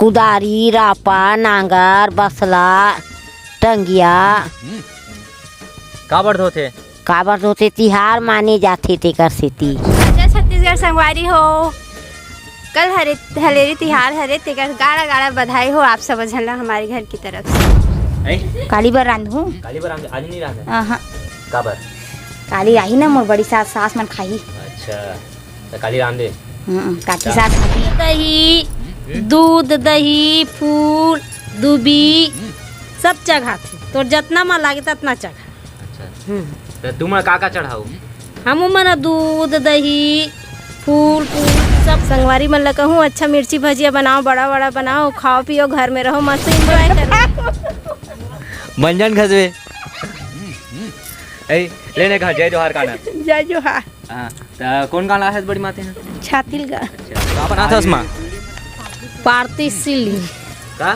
कुदारी, रापा, नांगर, बसला, टंगिया का बढ़ होते काबर होते तिहार माने जाते तेकर सेती। जय छत्तीसगढ़ संगवारी हो, कल हरेली तिहार हरे तेकर गाड़ा गाड़ा बधाई हो आप सब झल्ला हमारे घर की तरफ से। काली बार रांधू काली बार आज नहीं रहा हाँ का बार काली रही ना मोर बड़ी सास मन खाई। अच्छा तो काली रांधे काकी सास खाई। दही दूध दही फूल दूबी सब चढ़ा थे तो जितना मन लागे उतना चढ़ा। अच्छा तो तुम का चढ़ाऊ हम मन दूध दही फूल सब संगवारी मन ला कहूँ अच्छा मिर्ची भजिया बनाओ, बड़ा बड़ा बनाओ, खाओ पियो, घर में रहो, मस्त एंजॉय करो। मंजन खजवे लेने का जय जोहार गाना जय जोहार। हाँ तो कौन गाना है बड़ी माते हैं छातिल गा का बना था उसमें पारती सिली का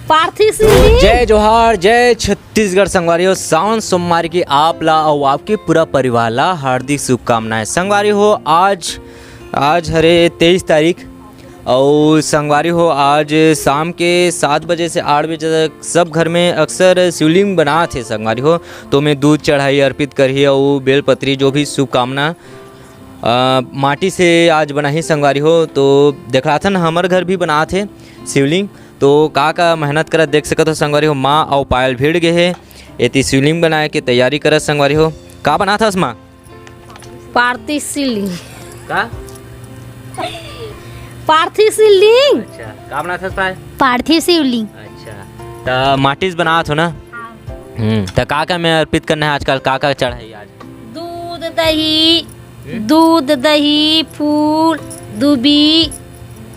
पार्थी सिली। जय जोहार जय छत्तीसगढ़ संगवारी सावन सोमवार की आप ला और आपके पूरा परिवार ला हार्दिक शुभकामनाएं। संगवारी हो आज हरे 23 तारीख और संगवारी हो आज शाम के 7 बजे से 8 बजे तक सब घर में अक्सर शिवलिंग बना थे संगवारी हो तो मैं दूध चढ़ाई अर्पित करी और बेलपत्री जो भी शुभकामना माटी से आज बना ही संगवारी हो। तो देखा था ना हमारे घर भी बना थे शिवलिंग तो का मेहनत करत देख सकत हो संगवारी हो। माँ और पायल भीड़ गए है एती शिवलिंग बनाए के तैयारी करत संगवारी हो। का बना था उसमें पार्थी सिली का पार्थी शिवलिंग। अच्छा का बना था पार्थी शिवलिंग। अच्छा तो माटिस बना हो ना तो का मैं अर्पित करना है आजकल का चढ़ाई आज दूध दही फूल दूबी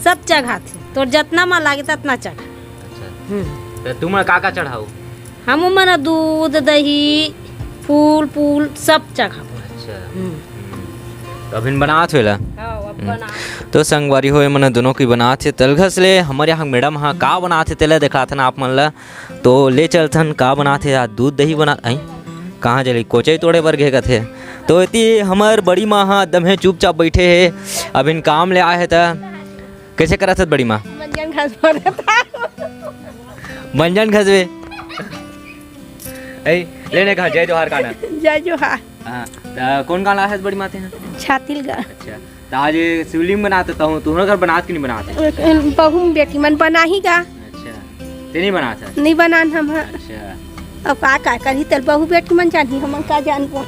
सब चढ़ा थे तो जितना मन लागे उतना चढ़ा। तो तुम का चढ़ाऊ हम मन दूध दही फूल फूल सब चढ़ा। अच्छा तो अभी बनात होला तो संगवारी हो मन दोनों की बनात थे तलघस ले हमारे यहाँ मैडम हाँ का बनाते तेला देखा था आप मन ला तो ले चलथन का बनाते आज दूध दही बना आई कहाँ चली कोचई तोड़े बर घे थे तो इतनी हमार बड़ी माँ हाँ दम है चुपचाप बैठे है अब इन काम ले आए था कैसे करा था बड़ी माँ मंजन खजवे लेने का जय जोहार गाना जय जोहार। हाँ कौन गाना है बड़ी माते हैं छातिल गा। अच्छा तो आज शिवलिंग बनाते हूँ तुम्हारे घर बनाते कि नहीं बनाते बहू बेटी मन बना ही गा। अच्छा ते नहीं बनाता नहीं बनान हम। अच्छा अब का करी तल बहू बेटी मन जानी हम का जानबो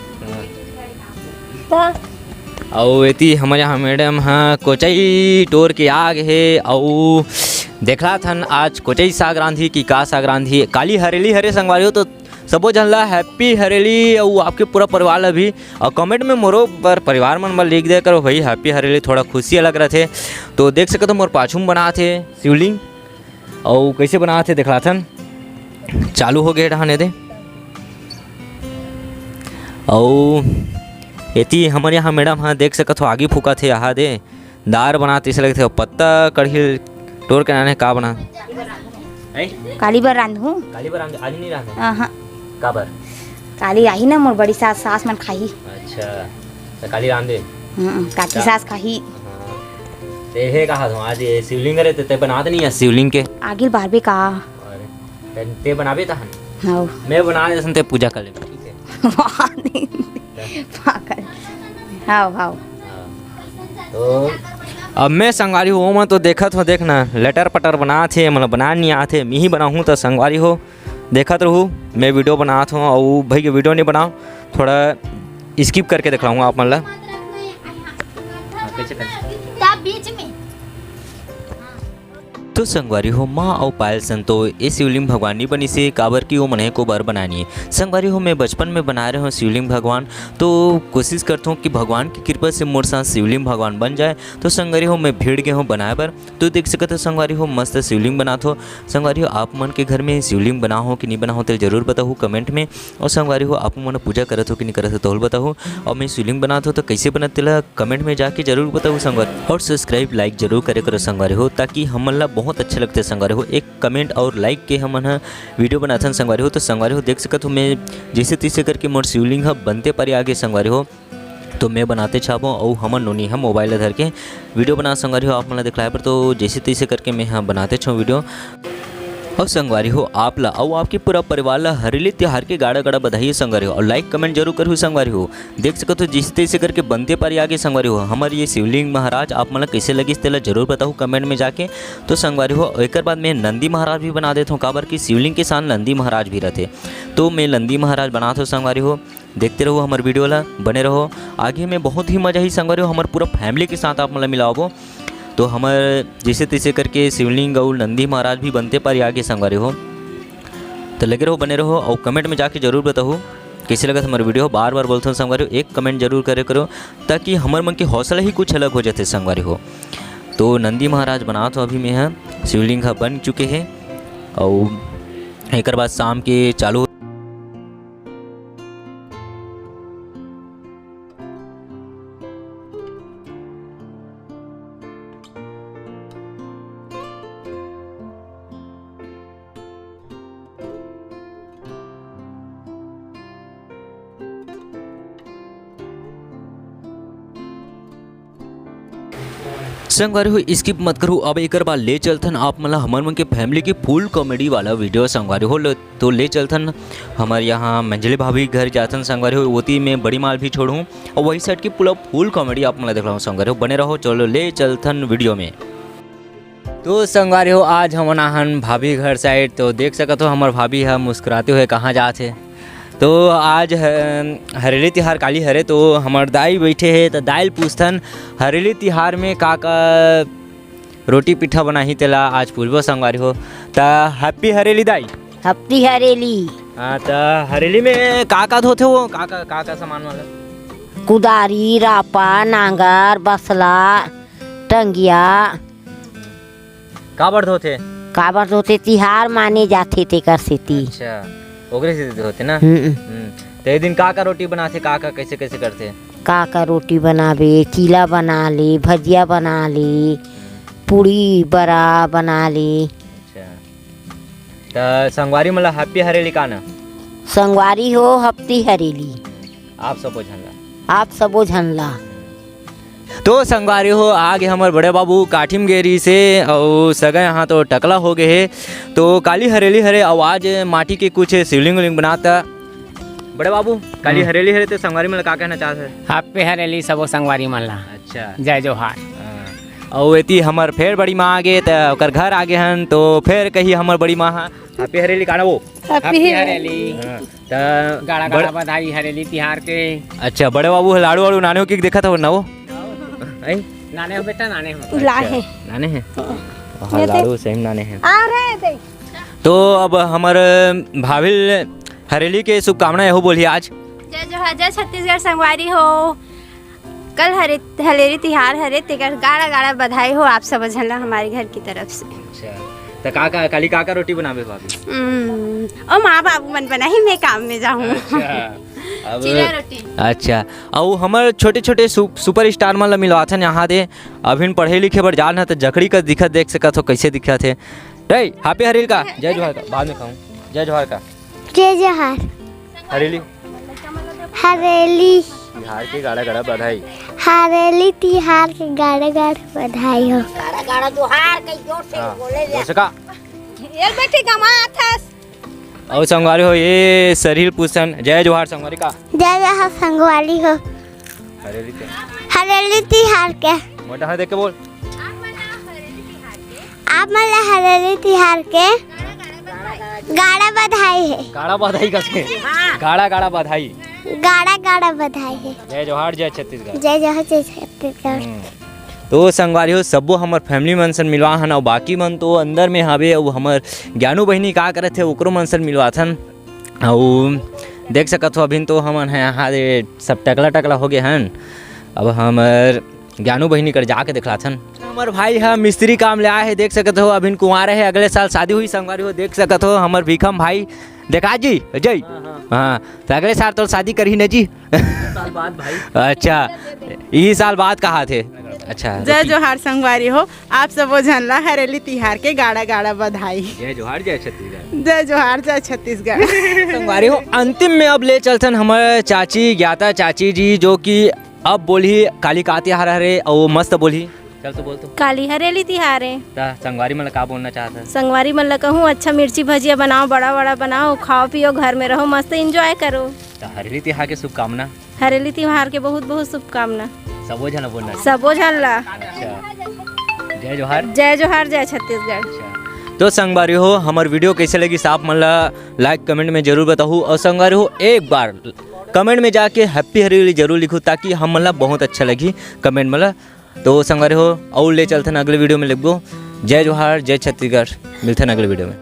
और एती हमारे यहाँ मैडम हाँ कोचई टोर के आग है और देखला थन आज कोचई साग रांधी की का साग रांधी काली हरेली हरे संगवारी हो तो सबो जन ला हैप्पी हरेली और आपके पूरा परिवार ला भी और कमेंट में मोरो पर परिवार मन लिख दे करो भाई हैप्पी हरेली थोड़ा खुशी अलग रहे थे। तो देख सकते हो मोर पाछूम बना थे शिवलिंग और कैसे बना थे देखला थन चालू हो गए ढहाने दे और एती हमारे यहाँ मैडम हाँ देख सकते हो आगे फूका थे यहाँ दे दार बनाते इसे लगे थे पत्ता कढ़ी टोर के नाने का बना काली बार रांधू काली बार आज नहीं रहा हाँ का बार काली रही ना मोर बड़ी सास मन खाई। अच्छा तो काली रांधे काकी सास खाई। ते हे कहा था आज शिवलिंग रे ते बनाते नहीं है शिवलिंग के आगे बारबे का ते बनाबे था हां मैं बना दे संते पूजा कर ले ठीक है हां हां तो अब मैं संगवारी हो मैं तो देखत हो देखना लेटर पटर बना थे मतलब बना नहीं आते मैं ही बनाऊँ तो संगवारी हो देखत रहूँ मैं वीडियो बनात हूँ और भाई के वीडियो नहीं बनाऊँ थोड़ा स्किप करके दिखलाऊँगा आप मतलब बीच में तो संगवारी हो माँ और पायल संतो ये शिवलिंग भगवान नहीं बनी से काबर की वो मने को बार बनानी है। संगवारी हो मैं बचपन में बना रहे हूँ शिवलिंग भगवान तो कोशिश करता हूँ कि भगवान की कृपा से मोर साथ शिवलिंग भगवान बन जाए। तो संगवारी हो मैं भीड़ गए हूँ बनाए पर तो देख सकते हो संगवारी हो मस्त शिवलिंग बना हो। संगवारी हो आप मन के घर में शिवलिंग बना हो कि नहीं बना हो तो जरूर बताओ कमेंट में। और संगवारी हो आप मन पूजा करत हो कि नहीं करत हो तो बताओ और मैं शिवलिंग बनाता हो तो कैसे बनाते ला कमेंट में जाके जरूर बताओ संगवारी। और सब्सक्राइब लाइक जरूर करे करो संगवारी हो ताकि हम ला बहुत अच्छे लगते संगवारी हो। एक कमेंट और लाइक के हम वीडियो बनाथन संगवारी हो तो संगवारी हो देख सकत हो मैं जैसे तैसे करके मोर शिवलिंग बनते पारी आगे संगवारी हो तो मैं बनाते छापो और हमर नोनी हम मोबाइल धर के वीडियो बना संगवारी हो आप मन दिखलाए पर तो जैसे तैसे करके मैं हाँ बनाते छो वीडियो। और संगवारी हो आप ला और आपके पूरा परिवार ला हरेली त्योहार के गाड़ा गाड़ा बधाई संगवारी हो और लाइक कमेंट जरूर करो संगवारी हो। देख सको तो जिस तैसे करके बनते पारी आगे संगवारी हो हमारे ये शिवलिंग महाराज आप मन कैसे लगी तेला जरूर बताओ कमेंट में जाके। तो संगवारी हो एक बाद मैं नंदी महाराज भी बना देता हूँ काबर की शिवलिंग के साथ नंदी महाराज भी रहते तो मैं नंदी महाराज बनाता हूँ संगवारी हो। देखते रहो हमारे वीडियो ला बने रहो आगे में बहुत ही मजा ही संगवारी हो हमारे पूरा फैमिली के साथ आप मतलब मिलाओ तो हमारे जैसे तैसे करके शिवलिंग और नंदी महाराज भी बनते पर आगे संगवारी हो। तो लगे रहो बने रहो और कमेंट में जाके जरूर बताओ कैसे लगा हमारे वीडियो। बार बार बोलते हो संगवारी हो एक कमेंट जरूर करे करो ताकि हमारे मन के हौसला ही कुछ अलग हो जाते संगवारी हो। तो नंदी महाराज बना तो अभी में है शिवलिंग बन चुके हैं और एक बाद शाम के चालू संगवारी हो स्किप मत करो। अब एक बार ले चलथन आप मतलब हमारे मन के फैमिली की फुल कॉमेडी वाला वीडियो संगवारी हो तो ले चलथन हमारे यहाँ मंजली भाभी घर जाथन संगवारी हो वोती में बड़ी माल भी छोड़ूँ और वही साइड की पूरा फुल कॉमेडी आप मतलब देख रहा हूँ संगवारी हो बने रहो। चलो ले चलथन वीडियो में। तो संगवारी हो आज हम हन भाभी घर साइड तो देख सकते हो हमारे भाभी हम मुस्कुराते हुए कहाँ जाते तो आज हरेली तिहार काली हरे तो हमार दाई बैठे है तो दाइल पूछथन हरेली तिहार में का रोटी पिठा बनाही तेला आज पूछबो संगवारी हो। तो हैप्पी हरेली दाई। हफ्ती हरेली। हाँ तो हरेली में का धोते हो का सामान वाला कुदारी रापा नांगर बसला टंगिया काबर धोते काबर धोते तिहार माने जाते तेकर सेती। अच्छा ओकरे से होते ना। तो एक दिन का रोटी बनाते का कैसे कैसे करते का रोटी बनावे चीला बना ले भजिया बना ले पूड़ी बड़ा बना ले। अच्छा तो संगवारी मतलब हैप्पी हरेली का ना संगवारी हो हफ्ती हरेली आप सबो झनला आप सबो झनला। तो संगवारी हो आगे हमारे बड़े बाबू काठिम गेरी से और सगा यहाँ तो टकला हो गए है तो काली हरेली हरे आवाज माटी के कुछ शिवलिंग उलिंग बनाता। बड़े बाबू काली हरेली हरे तो संगवारी में का कहना चाहते हैं हैप्पी हरेली सबो संगवारी मन ला। अच्छा जय जोहार। और एती हमार फेर बड़ी माँ आगे तो ओकर घर आगे हन तो फिर कही हमार बड़ी माँ हैप्पी हरेली का वो हैप्पी हरेली तो गाड़ा गाड़ा बधाई हरेली तिहार के। अच्छा बड़े बाबू लाड़ू वाड़ू नाने हो कि देखा था ना वो नाने हो बेटा नाने हो लाहे नाने हैं हाँ लाड़ू सेम नाने हैं। आ रहे थे तो अब हमारे भाभी हरेली के शुभकामनाएं हो बोलिए आज। जय जोहार जय छत्तीसगढ़ संगवारी हो कल हरेली तिहार हरे तेकर गाड़ा गाड़ा बधाई हो आप सब झनला हमारे घर की तरफ से। अच्छा तो काली का रोटी बनावे भाभी और माँ बाबू मन बना ही मैं काम में जाऊँ। अब रोटी। अच्छा और हमारे छोटे छोटे सुपर स्टार मन ला मिलवाथन यहाँ दे अभी पढ़े लिखे बर जान है तो जकड़ी का दिखत देख सकत हो कैसे दिखत है। रे हैप्पी हरेली का जय जोहार का बाद में खाऊं जय जोहार का जय जोहार हरेली हरेली तिहार के गाड़ा गाड़ा बधाई हरेली तिहार के गाड़ा गाड़ा बधाई हो गाड़ा गाड़ा जोहार कई जोर से बोले जैसे का ये बेटी कमा थस और संगवारी हो ये सरील पूछन जय जोहार संगवारी का जय जोहार संगवारी हो हरेली तिहार के मोटा हाथ देख के बोल आप मला हरेली तिहार के गाड़ा बधाई है गाड़ा बधाई कैसे गाड़ा गाड़ा बधाई गाड़ा गाड़ा बधाई है। जय जोहार जय छत्तीसगढ़ जय जोहार जय छत्तीसगढ़। तो संगवारी हो सबो हमार फैमिली मन से मिलवा हन और बाकी मन तो अंदर में हवे और हमार ज्ञानू बहिनी का करत थे ओकरो मन से मिलवाथन और देख सकत हो अभी तो हमन है यहाँ सब टकला टकला हो गए हन। अब हमार ज्ञानू बहिनी कर जाके दिखलाथन हमार भाई है मिस्त्री काम ले आए है देख सकत हो अभी कुंवारे है अगले साल शादी हुई संगवारी हो देख सकत हो हमार भीखम भाई देखा जी जय हाँ तो अगले साल तो शादी करी न जी साल बाद भाई। अच्छा यही साल बाद कहा थे। अच्छा जय जोहार संगवारी हो आप सब झनला हरेली तिहार के गाड़ा गाड़ा बधाई। जय जोहार जय छत्तीसगढ़ जय जोहार जय छत्तीसगढ़। संगवारी हो अंतिम में अब ले चलथन हमारे चाची ज्ञाता चाची जी जो कि अब बोली काली का तिहार हरे और मस्त बोली चल तो बोल तो काली हरेली तिहार है। ता संगवारी मन ला का बोलना चाहता है? संगवारी मन ला कहूँ अच्छा मिर्ची भजिया बनाओ, बड़ा बड़ा बनाओ, खाओ पियो, घर में रहो, मस्त एंजॉय करो। ता हरेली तिहार के शुभकामना। हरेली त्योहार के बहुत बहुत शुभकामना सबो झन बोलना। सबो झन ला। अच्छा जय जोहार। जय जोहार, जय छत्तीसगढ़। तो संगवारी हो हमार वीडियो कैसे लगी आप मन ला लाइक कमेंट में जरूर बताऊँ और संगवारी हो एक बार कमेंट में जाके हैप्पी हरेली जरूर लिखो ताकि हम मन ला बहुत अच्छा लगी कमेंट में। तो संगवारी हो और ले चलते हैं अगले वीडियो में लिखो। जय जोहार, जय छत्तीसगढ़। मिलते हैं अगले वीडियो में।